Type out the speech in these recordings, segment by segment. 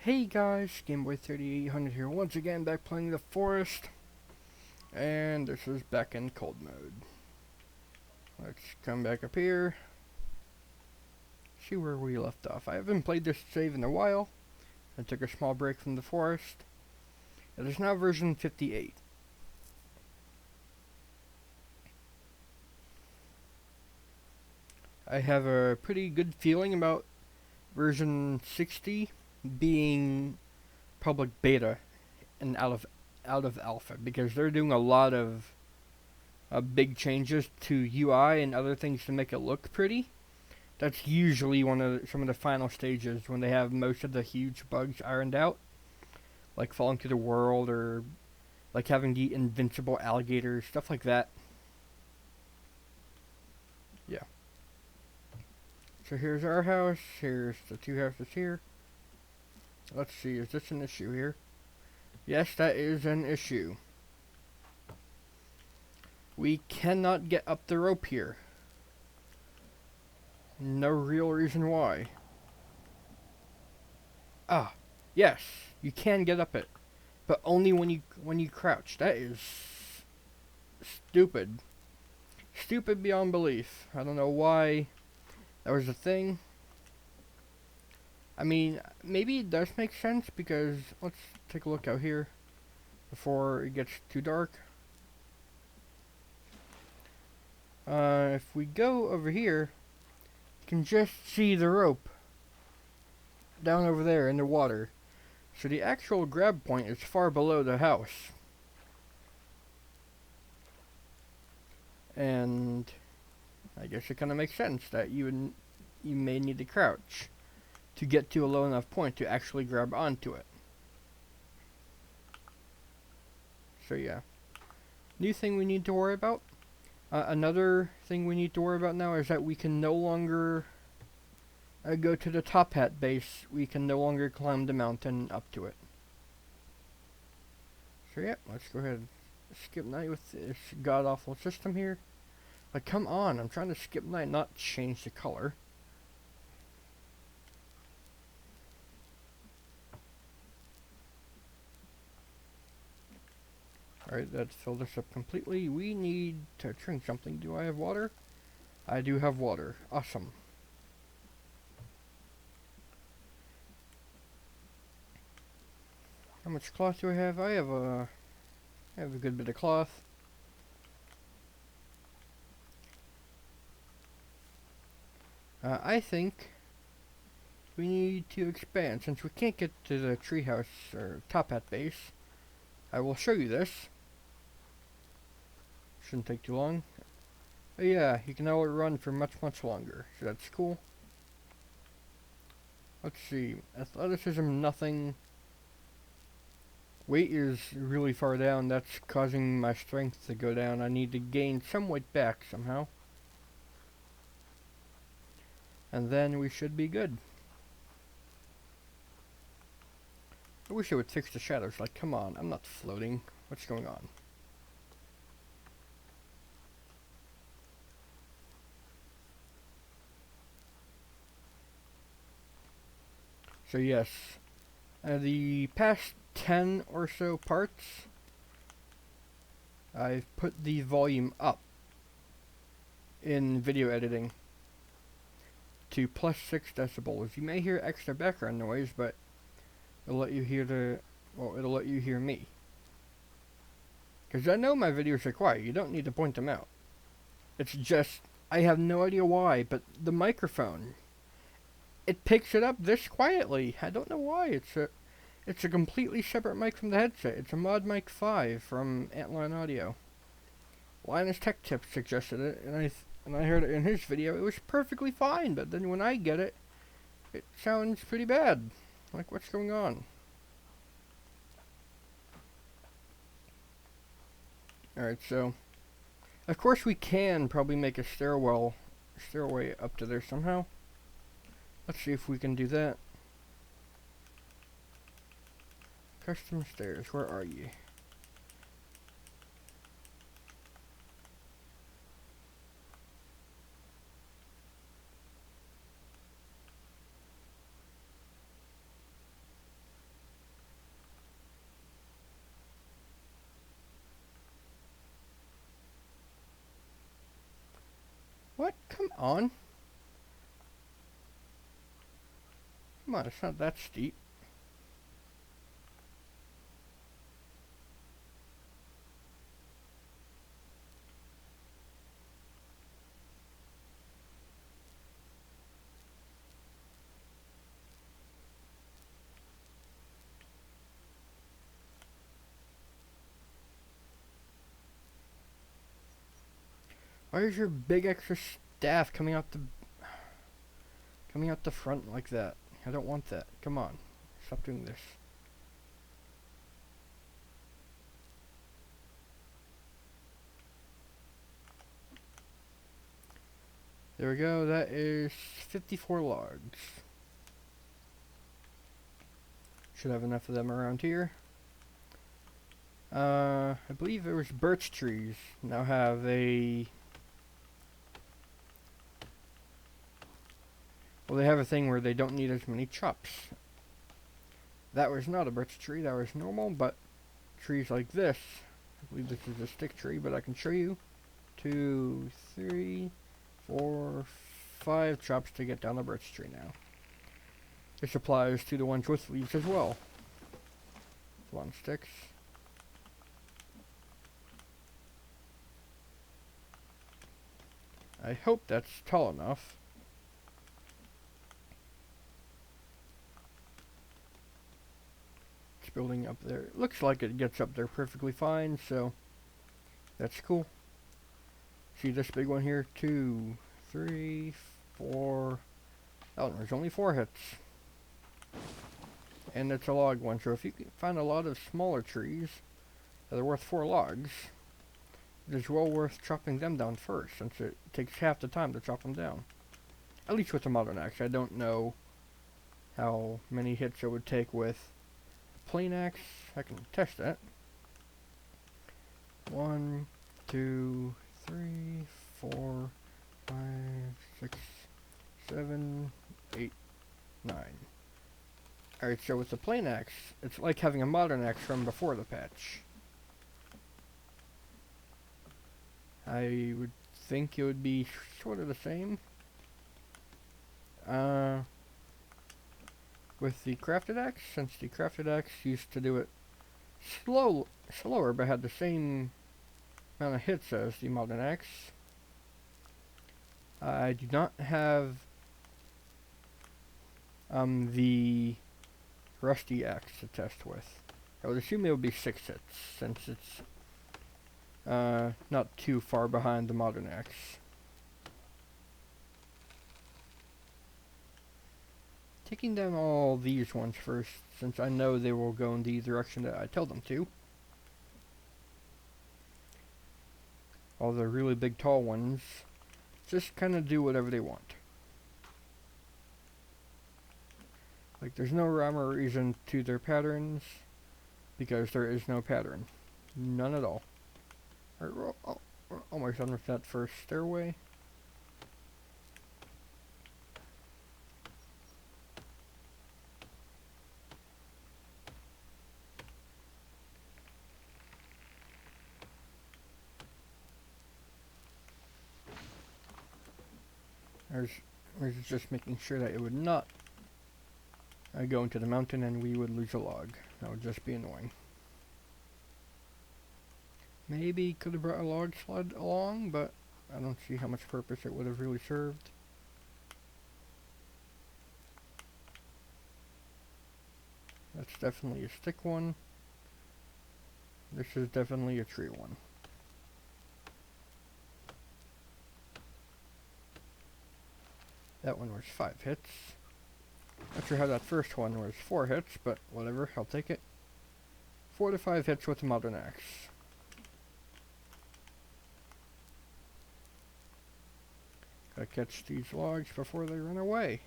Hey guys, Gameboy3800 here once again, back playing the forest, and this is back in cold mode. Let's come back up here, see where we left off. I haven't played this save in a while. I took a small break from the forest. It is now version 58. I have a pretty good feeling about version 60 being public beta and out of alpha, because they're doing a lot of big changes to UI and other things to make it look pretty. That's usually some of the final stages when they have most of the huge bugs ironed out, like falling to the world or like having the invincible alligators, stuff like that. Yeah. So here's our house. Here's the two houses here. Let's see, is this an issue here? Yes, that is an issue. We cannot get up the rope here. No real reason why. Ah, yes, you can get up it, but only when you crouch. That is stupid. Stupid beyond belief. I don't know why that was a thing. I mean, maybe it does make sense, because let's take a look out here before it gets too dark. If we go over here, you can just see the rope down over there in the water. So the actual grab point is far below the house. And I guess it kind of makes sense that you may need to crouch to get to a low enough point to actually grab onto it. So yeah. New thing we need to worry about. Another thing we need to worry about now is that we can no longer go to the top hat base. We can no longer climb the mountain up to it. So yeah, let's go ahead and skip night with this god-awful system here. Like, come on, I'm trying to skip night, not change the color. Alright, let's fill this up completely. We need to drink something. Do I have water? I do have water. Awesome. How much cloth do I have? I have a good bit of cloth. I think we need to expand. Since we can't get to the treehouse or top hat base, I will show you this. Shouldn't take too long. But yeah, you can now run for much longer, so that's cool. Let's see, athleticism, nothing. Weight is really far down. That's causing my strength to go down. I need to gain some weight back somehow. And then we should be good. I wish it would fix the shadows. Like, come on, I'm not floating. What's going on? So yes, the past 10 or so parts, I've put the volume up in video editing to +6 decibels. You may hear extra background noise, but it'll let you hear it'll let you hear me. Because I know my videos are quiet, you don't need to point them out. It's just, I have no idea why, but the microphone, it picks it up this quietly. I don't know why. It's a completely separate mic from the headset. It's a Mod Mic 5 from Antline Audio. Linus Tech Tips suggested it, and I heard it in his video. It was perfectly fine, but then when I get it, it sounds pretty bad. Like, what's going on? Alright, so of course we can probably make a stairway up to there somehow. Let's see if we can do that. Custom stairs, where are you? What? Come on. Come on, it's not that steep. Why is your big extra staff coming out the front like that? I don't want that. Come on. Stop doing this. There we go. That is 54 logs. Should have enough of them around here. I believe there was birch trees. Now have a... Well, they have a thing where they don't need as many chops. That was not a birch tree, that was normal, but trees like this, I believe this is a stick tree, but I can show you. 2, 3, 4, 5 chops to get down the birch tree now. This applies to the ones with leaves as well. One sticks. I hope that's tall enough. It's building up there. It looks like it gets up there perfectly fine, so that's cool. See this big one here? 2, 3, 4. Oh, there's only 4 hits. And it's a log one, so if you can find a lot of smaller trees that are worth 4 logs, it is well worth chopping them down first, since it takes half the time to chop them down. At least with the modern axe. I don't know how many hits it would take with a plain axe. I can test that. 1, 2, 3, 4, 5, 6, 7, 8, 9. Alright, so with the plain axe, it's like having a modern axe from before the patch. I would think it would be sort of the same. With the crafted axe, since the crafted axe used to do it slower, but had the same amount of hits as the modern axe. I do not have the rusty axe to test with. I would assume it would be 6 hits, since it's not too far behind the modern axe. Taking down all these ones first, since I know they will go in the direction that I tell them to. All the really big tall ones just kind of do whatever they want. Like, there's no rhyme or reason to their patterns, because there is no pattern. None at all. Alright, we're almost done with that first stairway. There's just making sure that it would not go into the mountain and we would lose a log. That would just be annoying. Maybe could have brought a log sled along, but I don't see how much purpose it would have really served. That's definitely a stick one. This is definitely a tree one. That one was 5 hits. Not sure how that first one was 4 hits, but whatever, I'll take it. 4 to 5 hits with the modern axe. Gotta catch these logs before they run away.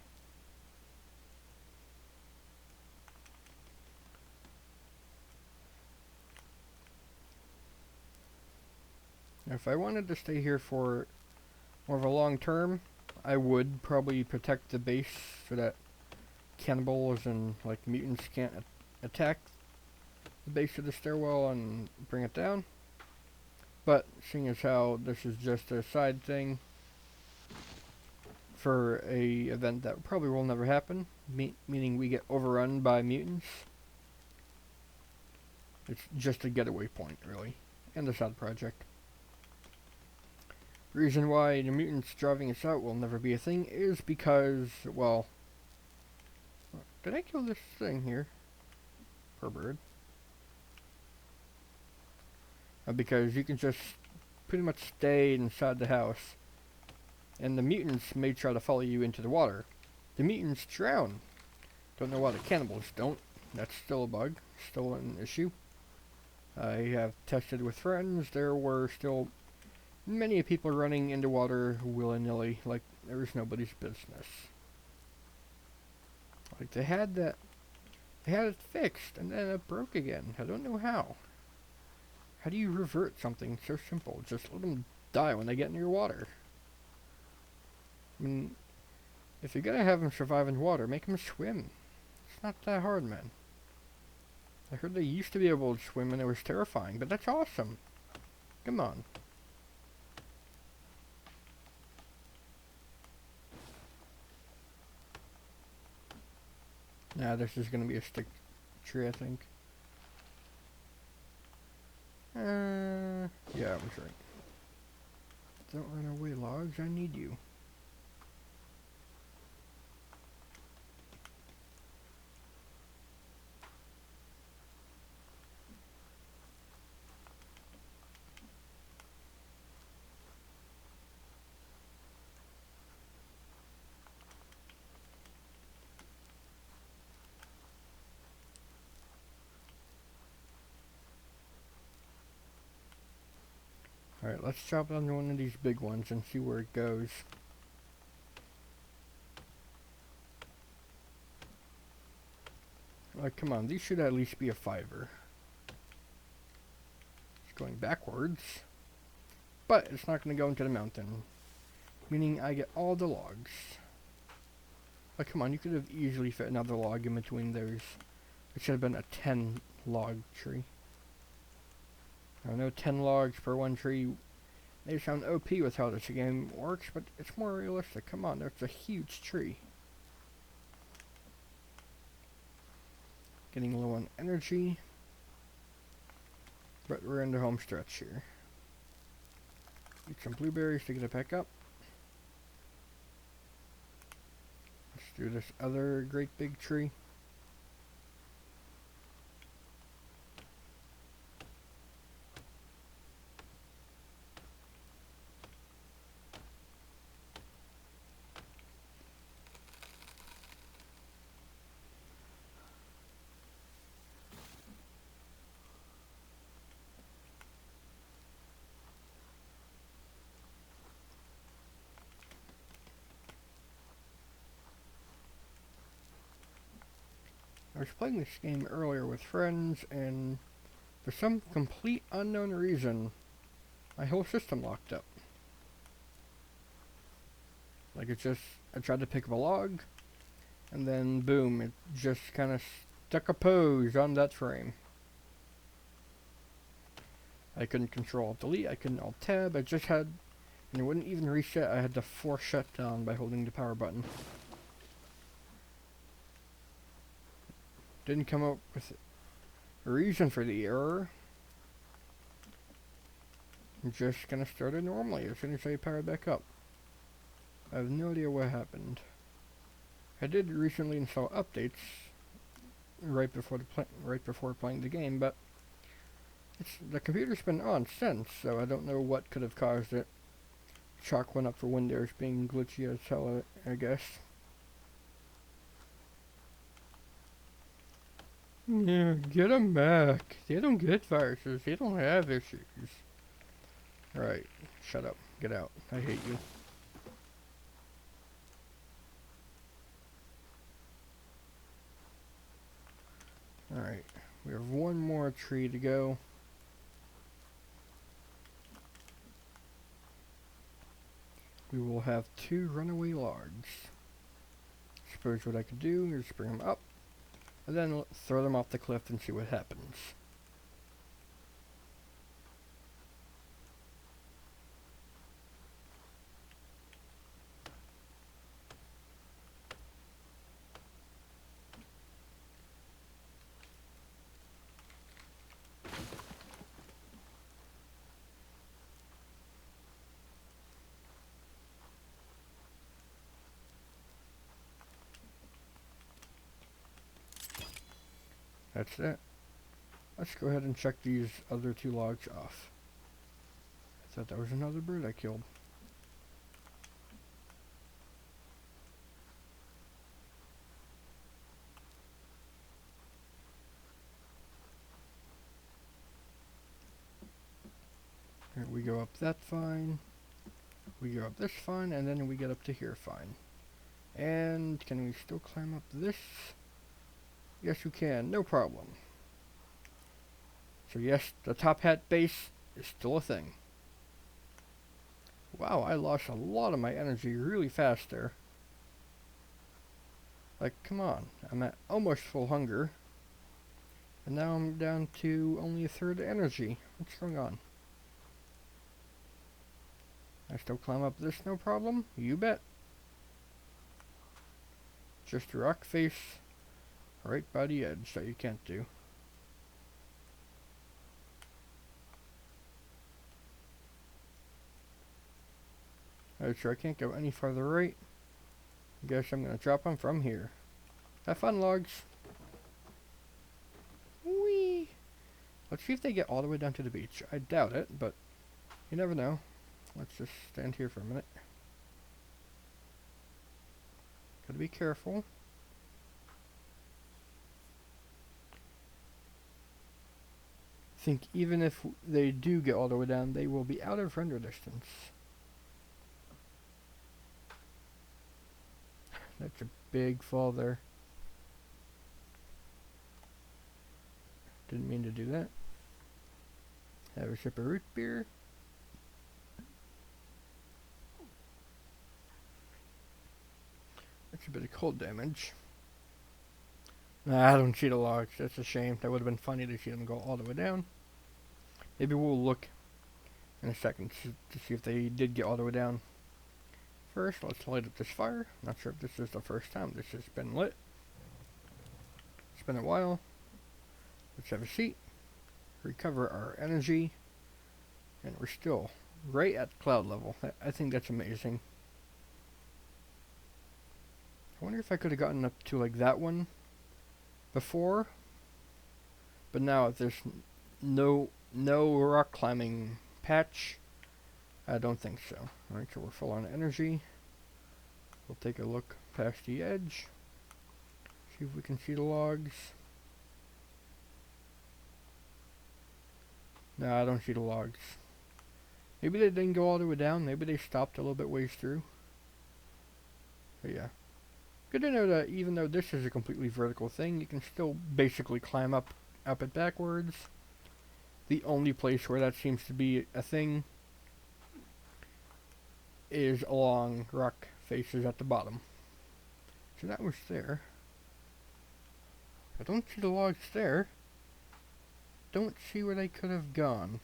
Now, if I wanted to stay here for more of a long term, I would probably protect the base so that cannibals and like mutants can't attack the base of the stairwell and bring it down. But seeing as how this is just a side thing, for a event that probably will never happen, meaning we get overrun by mutants. It's just a getaway point, really, and a side project. The reason why the mutants driving us out will never be a thing is because, well, did I kill this thing here? Poor bird. Because you can just pretty much stay inside the house, and the mutants may try to follow you into the water. The mutants drown. Don't know why the cannibals don't. That's still a bug, still an issue. I have tested with friends. There were still many people running into water willy-nilly, like there was nobody's business. Like they had it fixed, and then it broke again. I don't know how. How do you revert something so simple? Just let them die when they get near water. I mean, if you're gonna have them survive in water, make them swim. It's not that hard, man. I heard they used to be able to swim and it was terrifying, but that's awesome. Come on. Nah, this is gonna be a stick tree, I think. Yeah, I was right. Don't run away, logs. I need you. Alright, let's chop down one of these big ones and see where it goes. Like, come on, these should at least be a 5er. It's going backwards. But it's not going to go into the mountain. Meaning I get all the logs. Like, come on, you could have easily fit another log in between those. It should have been a 10 log tree. I know 10 logs per one tree. They sound OP with how this game works, but it's more realistic. Come on, that's a huge tree. Getting low on energy. But we're in the home stretch here. Eat some blueberries to get it back up. Let's do this other great big tree. I was playing this game earlier with friends, and for some complete unknown reason, my whole system locked up. Like I tried to pick up a log, and then boom, it just kind of stuck a pose on that frame. I couldn't control Alt Delete, I couldn't Alt Tab, I just had, and it wouldn't even reset, I had to force shut down by holding the power button. Didn't come up with a reason for the error. I'm just gonna start it normally as soon as I power it back up. I have no idea what happened. I did recently install updates right before playing the game, but the computer's been on since, so I don't know what could have caused it. Chalk went up for Windows being glitchy as hell, I guess. Yeah, get them back. They don't get viruses. They don't have issues. Right. Shut up. Get out. I hate you. Alright. We have one more tree to go. We will have 2 runaway logs. Suppose what I could do is bring them up, and then throw them off the cliff and see what happens. That's it. Let's go ahead and check these other 2 logs off. I thought that was another bird I killed. Here we go up that fine. We go up this fine, and then we get up to here fine. And can we still climb up this? Yes, you can. No problem. So yes, the top hat base is still a thing. Wow, I lost a lot of my energy really fast there. Like, come on. I'm at almost full hunger. And now I'm down to only a third energy. What's going on? I still climb up this no problem? You bet. Just a rock face right by the edge that you can't do. Alright, sure I can't go any farther right. Guess I'm gonna drop them from here. Have fun, logs. Whee! Let's see if they get all the way down to the beach. I doubt it, but you never know. Let's just stand here for a minute. Gotta be careful. I think even if they do get all the way down, they will be out of render distance. That's a big fall there. Didn't mean to do that. Have a sip of root beer. That's a bit of cold damage. Nah, I don't see the logs. That's a shame. That would have been funny to see them go all the way down. Maybe we'll look in a second to see if they did get all the way down. First, let's light up this fire. Not sure if this is the first time this has been lit. It's been a while. Let's have a seat. Recover our energy. And we're still right at cloud level. I think that's amazing. I wonder if I could have gotten up to like that one before. But now if there's no rock climbing patch, I don't think so. Alright, so we're full on energy. We'll take a look past the edge. See if we can see the logs. No, I don't see the logs. Maybe they didn't go all the way down. Maybe they stopped a little bit ways through. But yeah. Good to know that even though this is a completely vertical thing, you can still basically climb up it backwards. The only place where that seems to be a thing is along rock faces at the bottom. So that was there. I don't see the logs there. Don't see where they could have gone.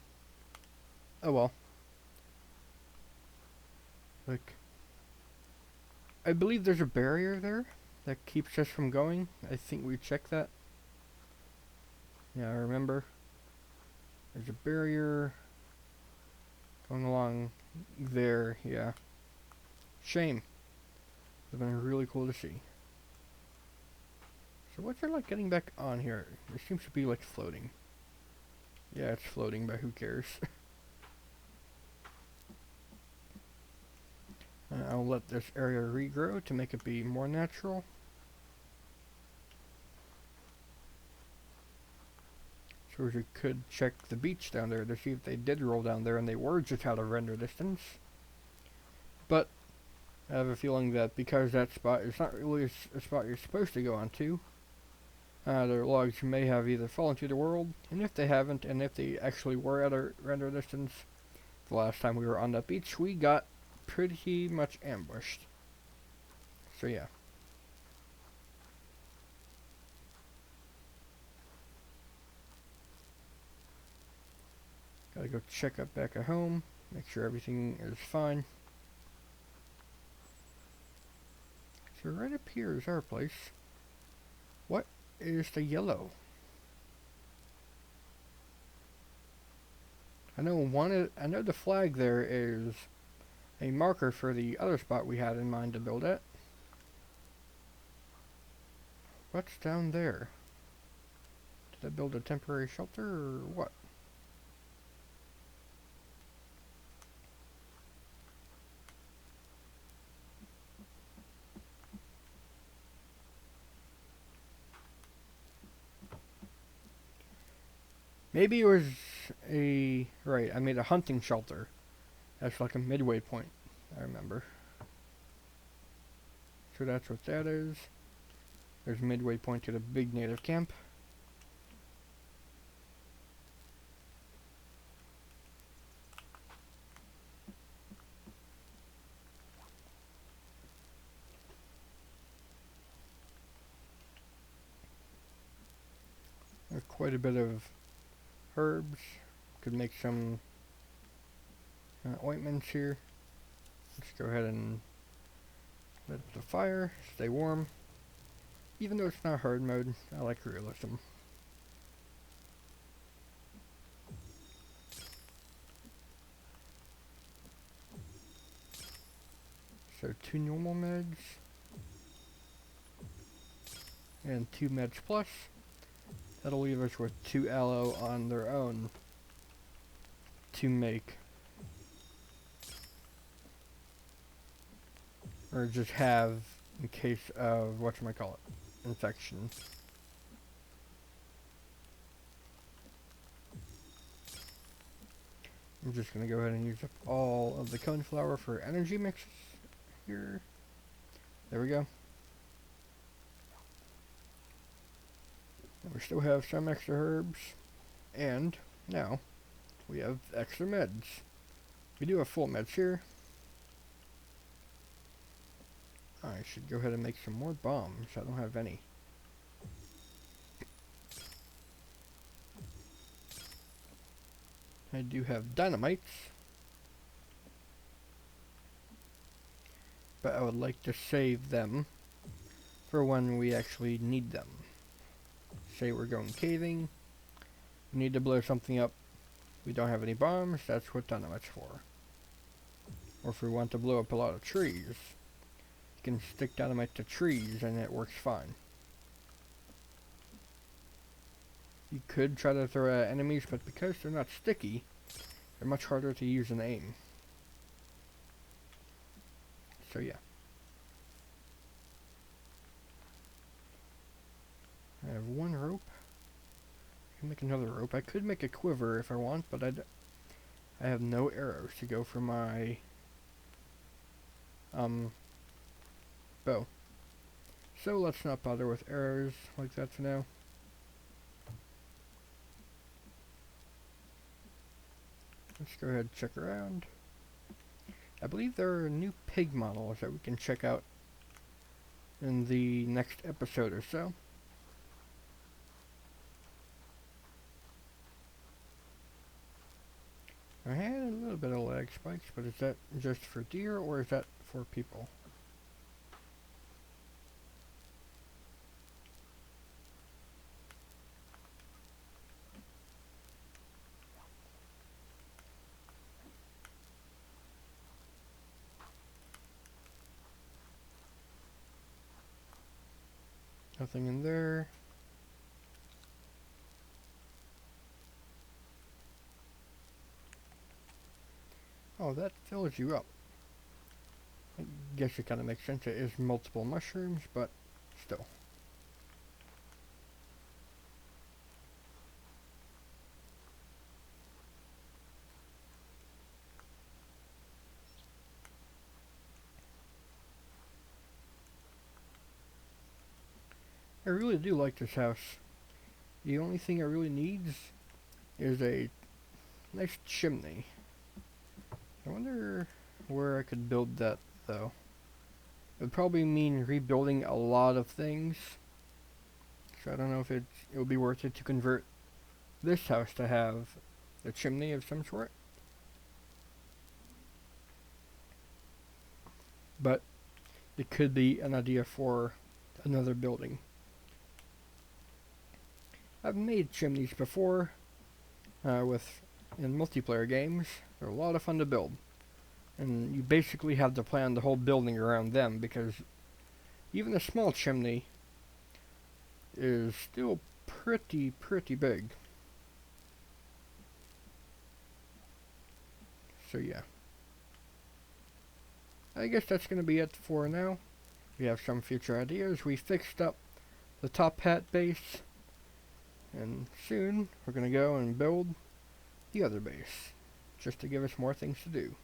Oh well. Look. I believe there's a barrier there that keeps us from going. I think we checked that. Yeah, I remember. There's a barrier going along there, yeah. Shame. Would have been really cool to see. So what's it like getting back on here? It seems to be like floating. Yeah, it's floating, but who cares? I'll let this area regrow to make it be more natural. So we could check the beach down there to see if they did roll down there and they were just out of render distance. But I have a feeling that because that spot is not really a spot you're supposed to go onto, the logs may have either fallen to the world, and if they haven't, and if they actually were at a render distance, the last time we were on that beach, we got pretty much ambushed. So yeah. Gotta go check up back at home, make sure everything is fine. So right up here is our place. What is the yellow? I know the flag there is a marker for the other spot we had in mind to build at. What's down there? Did I build a temporary shelter or what? Maybe it was right, I made a hunting shelter. That's like a midway point, I remember. So that's what that is. There's a midway point to the big native camp. There's quite a bit of herbs. Could make some ointments here. Let's go ahead and lit the fire, stay warm. Even though it's not hard mode, I like realism. So 2 normal meds and 2 meds plus. That'll leave us with 2 aloe on their own to make, or just have in case of whatchamacallit, infection. I'm just gonna go ahead and use up all of the coneflower for energy mixes here. There we go. And we still have some extra herbs, and now we have extra meds. We do have full meds here. I should go ahead and make some more bombs. I don't have any. I do have dynamites, but I would like to save them for when we actually need them. Say we're going caving, we need to blow something up, we don't have any bombs, that's what dynamite's for. Or if we want to blow up a lot of trees, you can stick dynamite to trees and it works fine. You could try to throw at enemies, but because they're not sticky, they're much harder to use and aim. So yeah. I have 1 rope. I can make another rope. I could make a quiver if I want, but I have no arrows to go for my bow. So let's not bother with arrows like that for now. Let's go ahead and check around. I believe there are new pig models that we can check out in the next episode or so. I had a little bit of lag spikes, but is that just for deer or is that for people? Nothing in there. Oh, that fills you up. I guess it kind of makes sense. It is multiple mushrooms, but still. I really do like this house. The only thing it really needs is a nice chimney. I wonder where I could build that, though. It would probably mean rebuilding a lot of things. So I don't know if it would be worth it to convert this house to have a chimney of some sort. But it could be an idea for another building. I've made chimneys before in multiplayer games. They're a lot of fun to build. And you basically have to plan the whole building around them, because even a small chimney is still pretty big. So yeah. I guess that's going to be it for now. We have some future ideas. We fixed up the top hat base. And soon we're going to go and build the other base. Just to give us more things to do.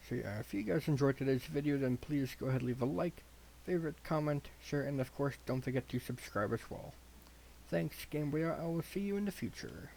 So yeah, if you guys enjoyed today's video, then please go ahead and leave a like, favorite, comment, share, and of course don't forget to subscribe as well. Thanks, Game Boy. I will see you in the future.